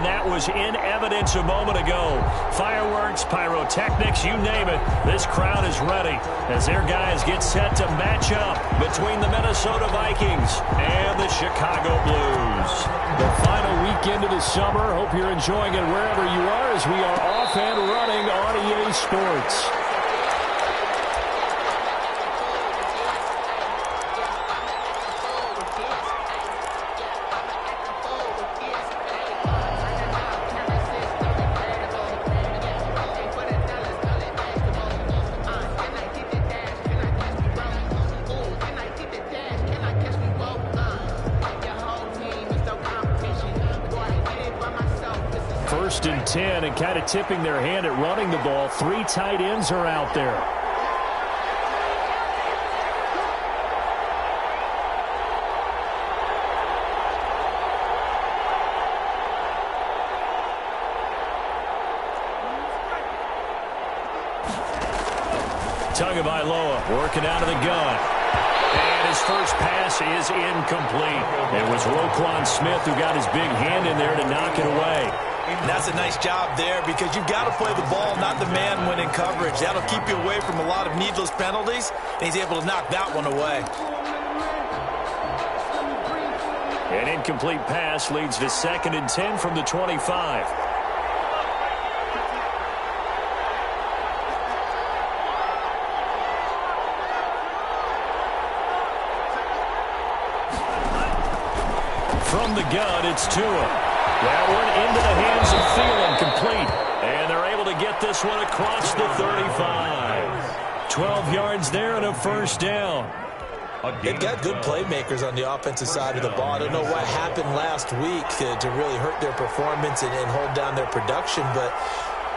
and that was in evidence a moment ago. Fireworks, pyrotechnics, you name it. This crowd is ready as their guys get set to match up between the Minnesota Vikings and the Chicago Blues. The final weekend of the summer. Hope you're enjoying it wherever you are as we are off and running on EA Sports. First and 10, and kind of tipping their hand at running the ball. 3 tight ends are out there. Tagovailoa working out of the gun. And his first pass is incomplete. It was Roquan Smith who got his big hand in there to knock it away. And that's a nice job there because you've got to play the ball, not the man when in coverage. That'll keep you away from a lot of needless penalties, and he's able to knock that one away. An incomplete pass leads to 2nd and 10 from the 25. From the gun, it's Tua. That one into the hands of Thielen, complete. And they're able to get this one across the 35. 12 yards there and a first down. They've got good playmakers on the offensive side of the ball. I don't know what happened last week to really hurt their performance and hold down their production, but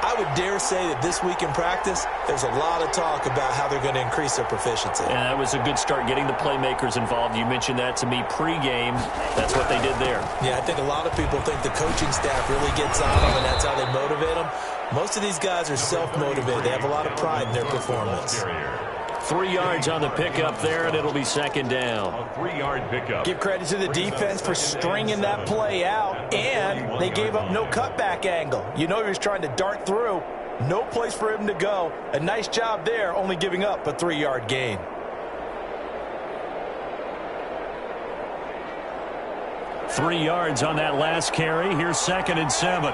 I would dare say that this week in practice, there's a lot of talk about how they're going to increase their proficiency. Yeah, that was a good start, getting the playmakers involved. You mentioned that to me pregame. That's what they did there. Yeah, I think a lot of people think the coaching staff really gets on them, and that's how they motivate them. Most of these guys are self-motivated. They have a lot of pride in their performance. 3 yards on the pickup there, and it'll be 2nd down. A 3-yard pickup. Give credit to the defense for stringing that play out, and they gave up no cutback angle. You know he was trying to dart through. No place for him to go. A nice job there, only giving up a 3-yard gain. Three yards on that last carry. Here's 2nd and 7.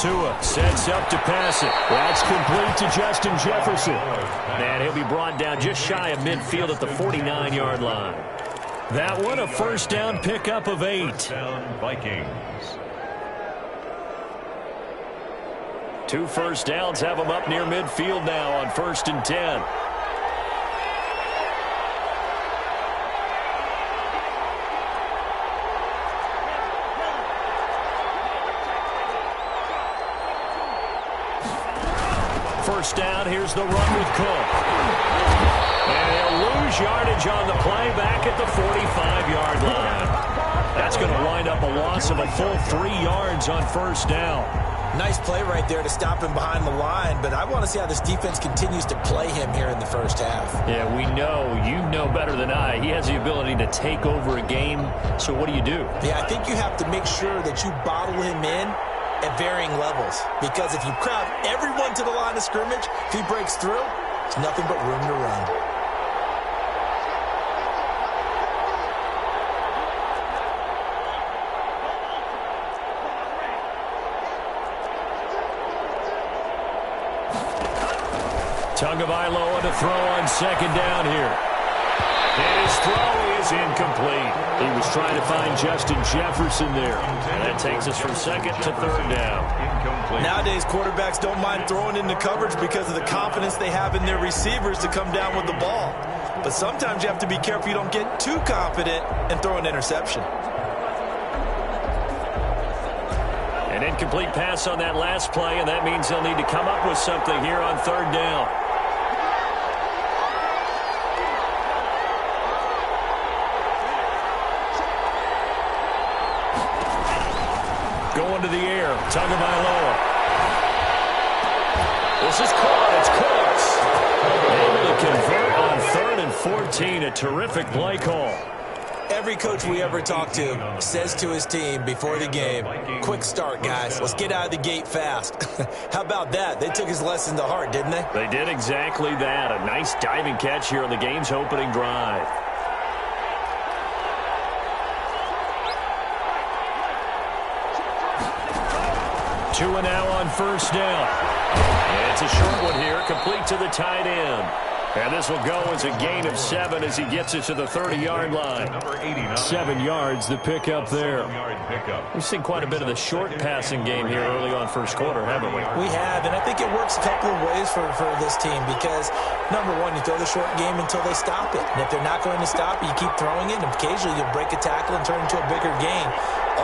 Tua sets up to pass it. That's complete to Justin Jefferson. And he'll be brought down just shy of midfield at the 49-yard line. That one, a first down pickup of 8. Vikings. 2 first downs have them up near midfield now on 1st and 10. First down, here's the run with Cook. And they'll lose yardage on the play back at the 45-yard line. That's going to wind up a loss of a full 3 yards on first down. Nice play right there to stop him behind the line, but I want to see how this defense continues to play him here in the first half. Yeah, we know. You know better than I. He has the ability to take over a game, so what do you do? Yeah, I think you have to make sure that you bottle him in at varying levels, because if you crowd everyone to the line of scrimmage, if he breaks through, there's nothing but room to run. Tagovailoa to throw on 2nd down here. And his throw is incomplete. He was trying to find Justin Jefferson there. And that takes us from 2nd to 3rd down. Nowadays, quarterbacks don't mind throwing into coverage because of the confidence they have in their receivers to come down with the ball. But sometimes you have to be careful you don't get too confident and throw an interception. An incomplete pass on that last play, and that means they'll need to come up with something here on 3rd down. Going to the air, Tagovailoa. This is caught. It's Cooks. Able to convert 13, a terrific play call. Every coach we ever talk to says to his team before the game, quick start, guys. Let's get out of the gate fast. How about that? They took his lesson to heart, didn't they? They did exactly that. A nice diving catch here on the game's opening drive. Two and now on first down. It's a short one here, complete to the tight end. And this will go as a gain of 7 as he gets it to the 30-yard line. 7 yards, the pickup there. We've seen quite a bit of the short passing game here early on first quarter, haven't we? We have, and I think it works a couple of ways for this team because, number one, you throw the short game until they stop it. And if they're not going to stop it, you keep throwing it, and occasionally you'll break a tackle and turn it into a bigger gain.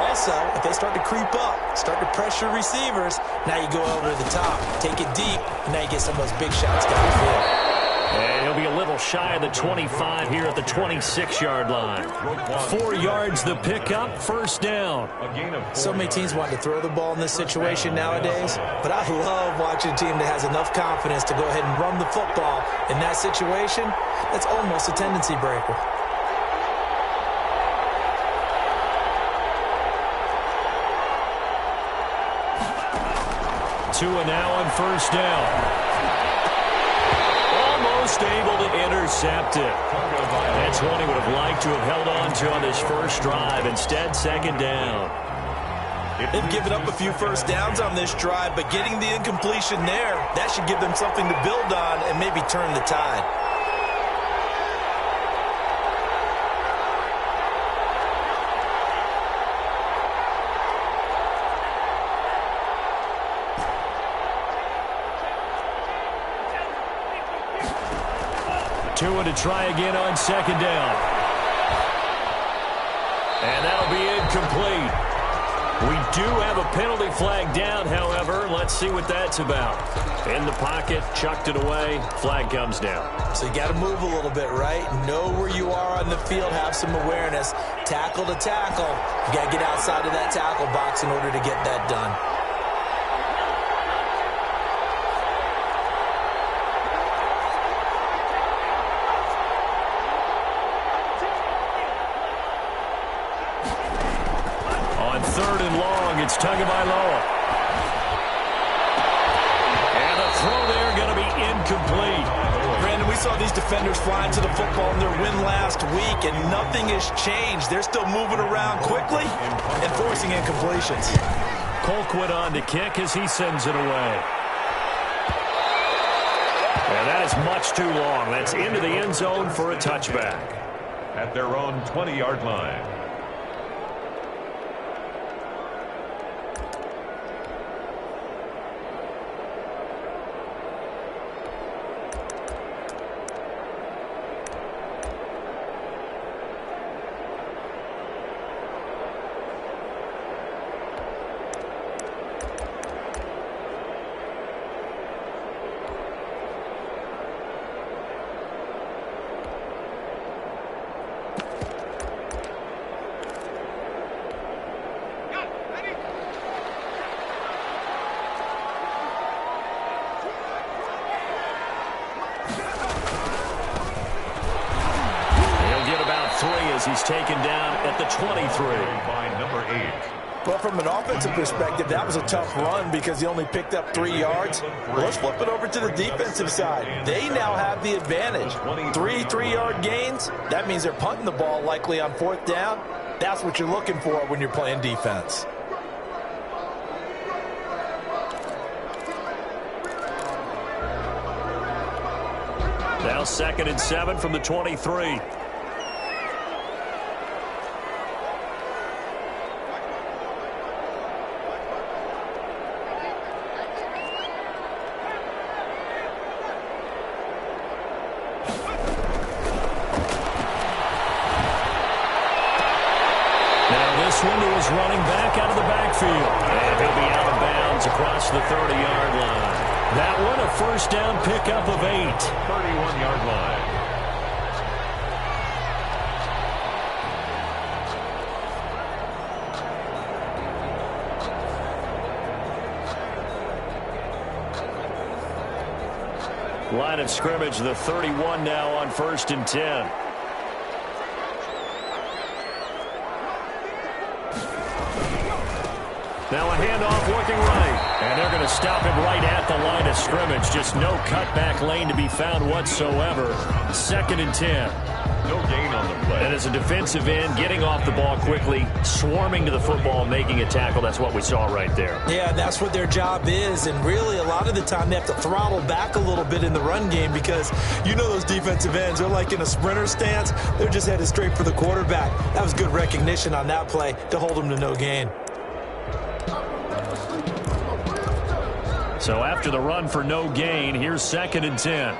Also, if they start to creep up, start to pressure receivers, now you go over the top, take it deep, and now you get some of those big shots downfield. And he'll be a little shy of the 25 here at the 26-yard line. 4 yards the pickup, first down. So many teams want to throw the ball in this situation nowadays, but I love watching a team that has enough confidence to go ahead and run the football. In that situation, that's almost a tendency breaker. Two and now on first down. Almost able to intercept it. That's one he would have liked to have held on to on his first drive. Instead, second down. They've given up a few first downs on this drive, but getting the incompletion there, that should give them something to build on and maybe turn the tide. Tua to try again on second down. And that'll be incomplete. We do have a penalty flag down, however. Let's see what that's about. In the pocket, chucked it away, flag comes down. So you got to move a little bit, right? Know where you are on the field, have some awareness. Tackle to tackle. You got to get outside of that tackle box in order to get that done. Third and long, it's Tagovailoa. And the throw there going to be incomplete. Brandon, we saw these defenders flying to the football in their win last week, and nothing has changed. They're still moving around quickly and forcing incompletions. Colquitt on to kick as he sends it away. And that is much too long. That's into the end zone for a touchback. At their own 20-yard line. He's taken down at the 23. By number 8. Well, from an offensive perspective, that was a tough run because he only picked up 3 yards. Let's flip it over to the defensive side. They now have the advantage. 3 3-yard gains. That means they're punting the ball likely on fourth down. That's what you're looking for when you're playing defense. Now 2nd and 7 from the 23. Swindle is running back out of the backfield. And he'll be out of bounds across the 30-yard line. That one a first down pickup of 8. 31-yard line. Line of scrimmage, the 31 now on 1st and 10. Now a handoff working right. And they're going to stop him right at the line of scrimmage. Just no cutback lane to be found whatsoever. 2nd and 10. No gain on the play. And as a defensive end, getting off the ball quickly, swarming to the football, making a tackle. That's what we saw right there. Yeah, that's what their job is. And really, a lot of the time, they have to throttle back a little bit in the run game because you know those defensive ends, they're like in a sprinter stance. They're just headed straight for the quarterback. That was good recognition on that play to hold them to no gain. So after the run for no gain, here's 2nd and 10.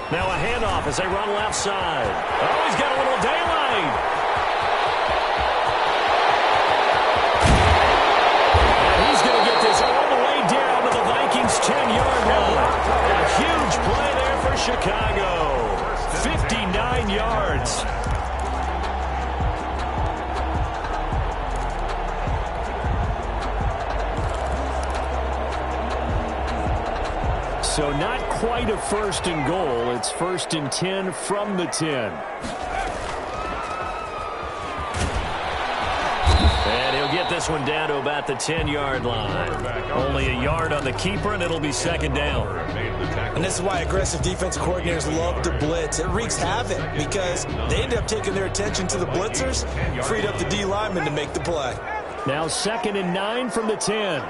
Now a handoff as they run left side. Oh, he's got a little daylight. And he's going to get this all the way down to the Vikings' 10-yard line. A huge play there for Chicago. 59 yards. So not quite a 1st and goal. It's 1st and 10 from the 10. And he'll get this one down to about the 10-yard line. Only a yard on the keeper, and it'll be 2nd down. And this is why aggressive defensive coordinators love to blitz. It wreaks havoc because they end up taking their attention to the blitzers, freed up the D lineman to make the play. Now 2nd and 9 from the 10.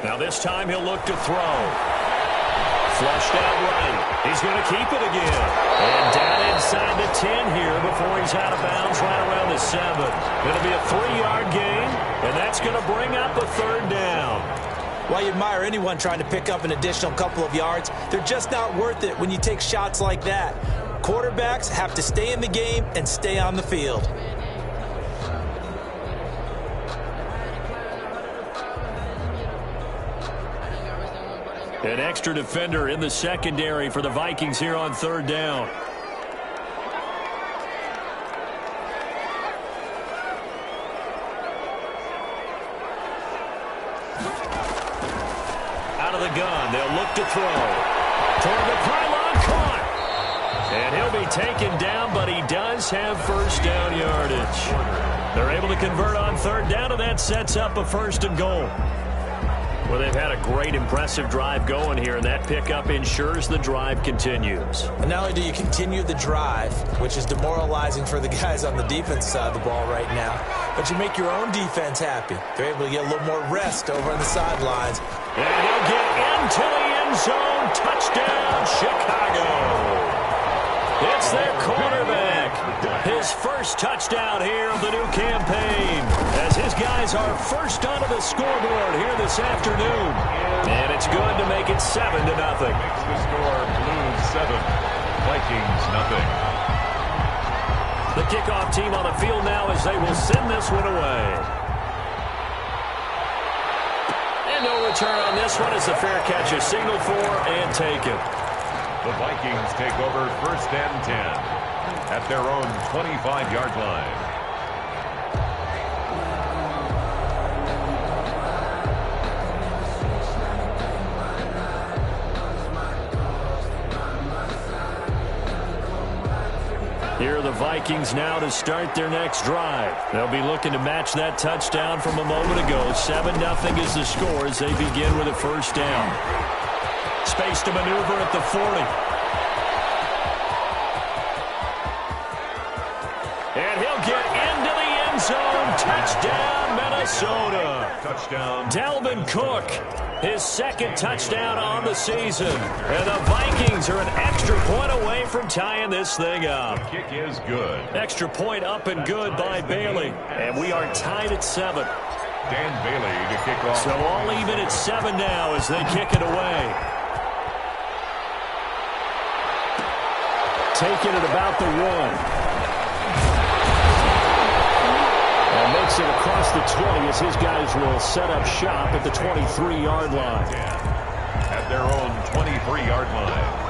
Now this time he'll look to throw. Flushed out right. He's going to keep it again. And down inside the 10 here before he's out of bounds right around the 7. It'll be a 3-yard gain, and that's going to bring up a 3rd down. While you admire anyone trying to pick up an additional couple of yards, they're just not worth it when you take shots like that. Quarterbacks have to stay in the game and stay on the field. An extra defender in the secondary for the Vikings here on 3rd down. Out of the gun, they'll look to throw. Toward the pylon, caught. And he'll be taken down, but he does have 1st down yardage. They're able to convert on 3rd down, and that sets up a 1st and goal. Well, they've had a great, impressive drive going here, and that pickup ensures the drive continues. And not only do you continue the drive, which is demoralizing for the guys on the defense side of the ball right now, but you make your own defense happy. They're able to get a little more rest over on the sidelines. And he'll get into the end zone. Touchdown, Chicago. It's their quarterback. His first touchdown here of the new campaign as his guys are first onto the scoreboard here this afternoon. And it's good to make it 7-0. Makes the score Blues 7, Vikings nothing. The kickoff team on the field now as they will send this one away. And no return on this one as the fair catch is signaled for and taken. The Vikings take over 1st and 10 at their own 25-yard line. Here are the Vikings now to start their next drive. They'll be looking to match that touchdown from a moment ago. 7-0 is the score as they begin with a 1st down. Space to maneuver at the 40. And he'll get into the end zone. Touchdown, Minnesota. Touchdown. Dalvin Cook, his 2nd touchdown on the season. And the Vikings are an extra point away from tying this thing up. The kick is good. Extra point up and good by Bailey. And we are tied at 7. Dan Bailey to kick off. So all even at 7 now as they kick it away. Taking it about the 1. And makes it across the 20 as his guys will set up shop at the 23-yard line. At their own 23-yard line.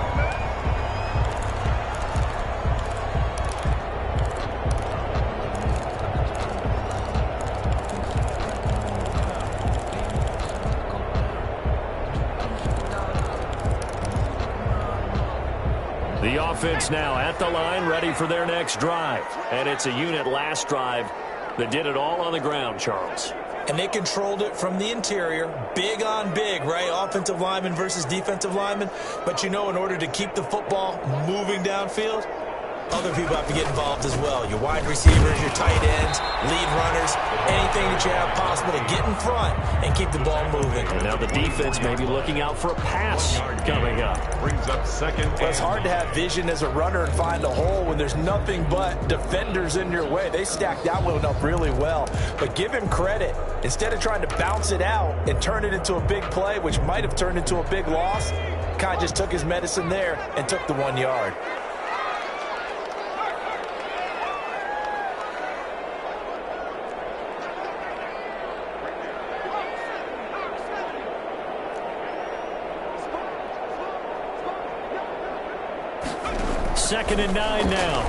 offense now at the line, ready for their next drive. And it's a unit last drive that did it all on the ground, Charles. And they controlled it from the interior, big on big, right? Offensive lineman versus defensive lineman. But, you know, in order to keep the football moving downfield, other people have to get involved as well. Your wide receivers, your tight ends, lead runners, anything that you have possible to get in front and keep the ball moving. And now the defense may be looking out for a pass coming up. Brings up second. Well, it's hard to have vision as a runner and find a hole when there's nothing but defenders in your way. They stacked that one up really well. But give him credit. Instead of trying to bounce it out and turn it into a big play, which might have turned into a big loss, kind of just took his medicine there and took the 1 yard. Second and 9 now.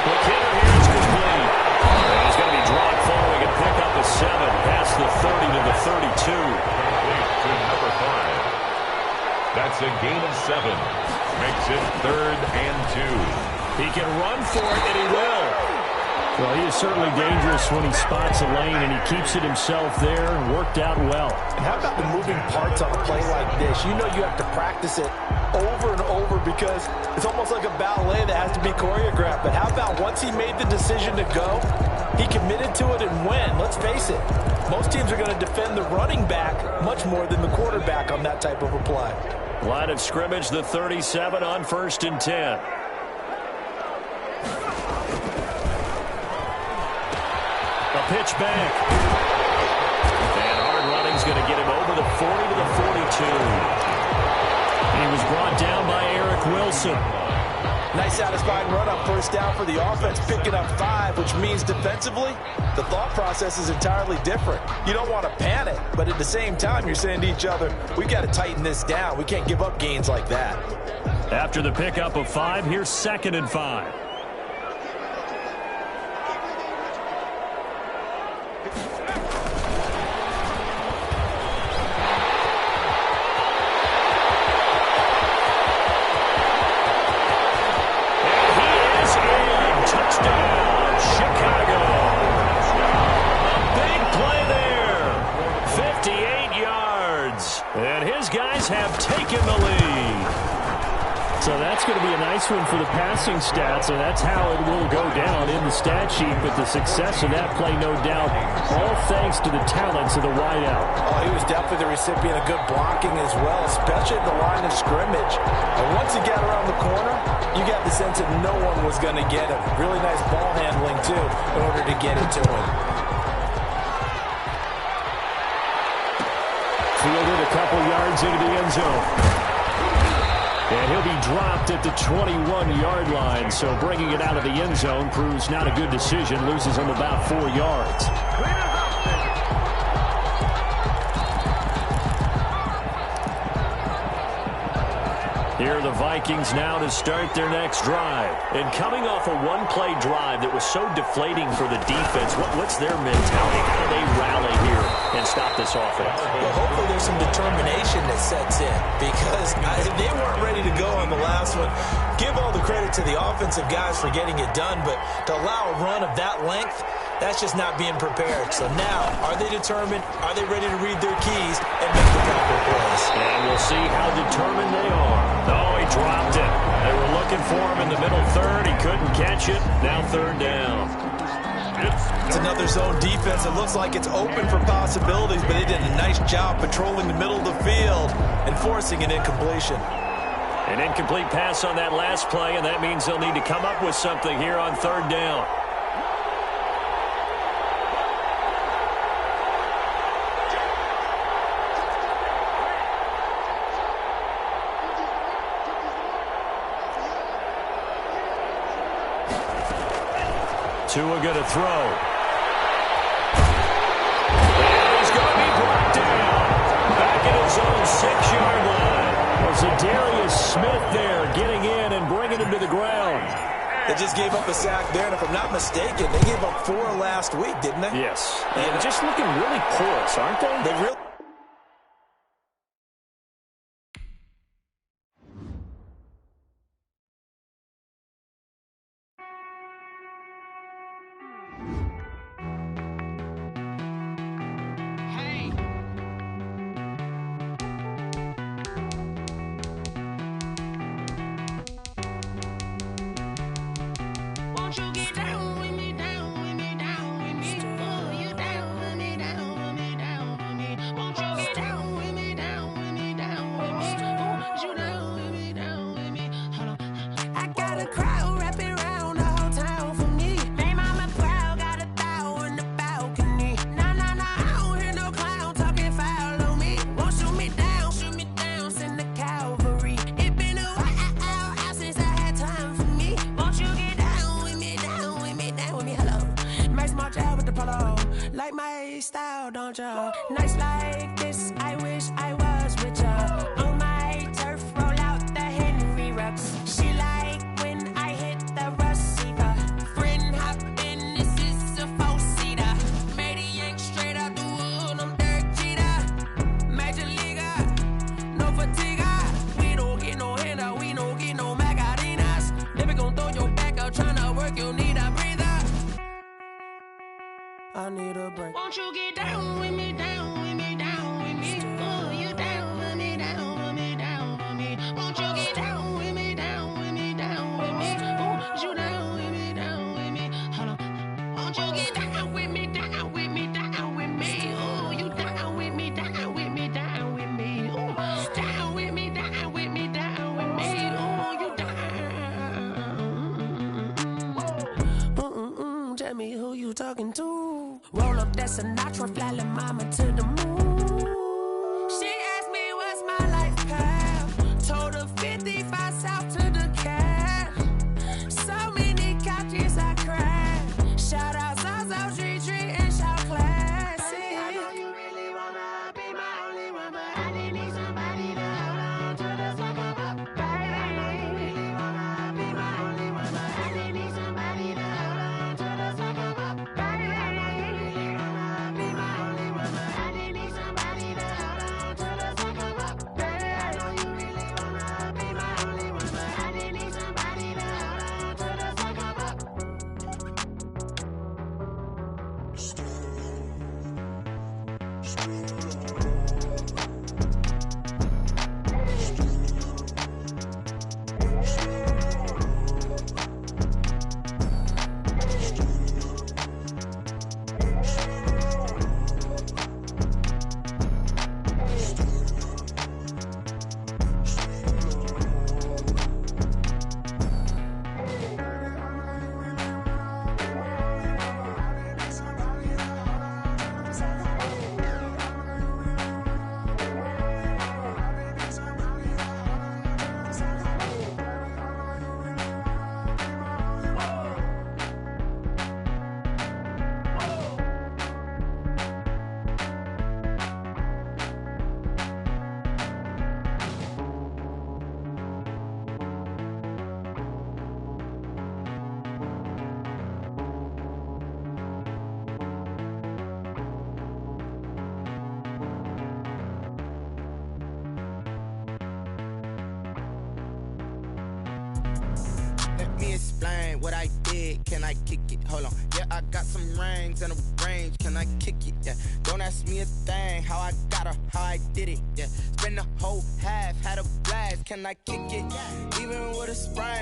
The kicker here is complete. And he's going to be dropped following a pickup of 7 past the 30 to the 32. To number 5. That's a gain of 7. Makes it 3rd and 2. He can run for it, and he will. Well, he is certainly dangerous when he spots a lane, and he keeps it himself there and worked out well. And how about the moving parts on a play like this? You know you have to practice it over and over because it's almost like a ballet that has to be choreographed. But how about once he made the decision to go, he committed to it and went. Let's face it, most teams are going to defend the running back much more than the quarterback on that type of a play. Line of scrimmage, the 37 on 1st and 10. A pitch back. And hard running's going to get him over the 40 to the 42. He was brought down by Eric Wilson. Nice satisfying run on first down for the offense, picking up 5, which means defensively, the thought process is entirely different. You don't want to panic, but at the same time, you're saying to each other, we've got to tighten this down. We can't give up gains like that. After the pickup of 5, here's 2nd and 5. Have taken the lead. So that's going to be a nice one for the passing stats, and that's how it will go down in the stat sheet. But the success of that play, no doubt, all thanks to the talents of the wideout. Oh, he was definitely the recipient of good blocking as well, especially at the line of scrimmage. And once he got around the corner, you got the sense that no one was going to get him. Really nice ball handling, too, in order to get it to him. Fielded a couple yards into the end zone. And he'll be dropped at the 21-yard line. So bringing it out of the end zone proves not a good decision. Loses him about 4 yards. Here are the Vikings now to start their next drive. And coming off a one-play drive that was so deflating for the defense, what's their mentality? How do they rally here and stop this offense? Well, hopefully there's some determination that sets in because they weren't ready to go on the last one. Give all the credit to the offensive guys for getting it done, but to allow a run of that length, that's just not being prepared. So now, are they determined? Are they ready to read their keys and make the proper plays? And we'll see how determined they are. Oh, he dropped it. They were looking for him in the middle third. He couldn't catch it. Now 3rd down. It's another zone defense. It looks like it's open for possibilities, but they did a nice job patrolling the middle of the field and forcing an incompletion. An incomplete pass on that last play, and that means they'll need to come up with something here on 3rd down. Tua going to throw. And he's going to be brought down. Back at his own 6-yard line. Was Darius Smith there getting in and bringing him to the ground. They just gave up a sack there, and if I'm not mistaken, they gave up 4 last week, didn't they? Yes. And just looking really porous, aren't they? They really Won't you get down with me, down with me, down with me? Oh, you down with me, down with me, down with me. Won't you get down with me, down with me, down with me? Oh, you down with me, down with me? Hold on. I got a crowd wrapping around the whole town for me. Baby mama proud, got a thou in the balcony. Nah, nah, nah, I don't hear no clown talking foul on me. Won't shoot me down, send the cavalry. It been a while since I had time for me. Won't you get down with me, down with me, down with me? Hello. Max March out with the polo. Like my style, don't ya? Nights like this, I wish I was with ya. On my turf, roll out the Henry Rux. She like when I hit the receiver. Friend hop in, this is a four-seater. Made a yank straight out the wood, I'm Derek Jeter. Major leaguer, no fatigue. We don't get no handout, we don't get no Macarinas. Never gon' throw your back out, tryna work, you need a breather. I need a break. Won't you get down with me, down with me, down with me? Oh, you down with me, down with me, down with me? Won't you get down with me, down with me, down with me? Oh, you down with me, down with me? Hold on. Won't you get down with me, down with me, down with me? Oh, you down with me, down with me, down with me? Oh, down with me, down with me, down with me? Oh, you down. Tell me who you talking to. Roll up that Sinatra, fly la mama to the moon. She asked me what's my life path. Told her 55 south to the cat. So many couches I cried. Shout out South Street and shout classic. I know you really wanna be my only one, but I didn't need somebody to hold on to the sucker up. Baby, I know you really wanna be my only one, but I didn't need somebody to hold on to the sucker up. Baby, I know you really wanna be my only one, but I didn't need somebody to hold on to the sucker up. Baby, I know you really wanna be my only one, but I didn't need somebody to hold on to the sucker up. Let me explain what I did. Can I kick it? Hold on. Yeah, I got some rings and a range. Can I kick it? Yeah. Don't ask me a thing. How I got her, how I did it. Yeah. Spend the whole half, had a blast. Can I kick it? Even with a sprain,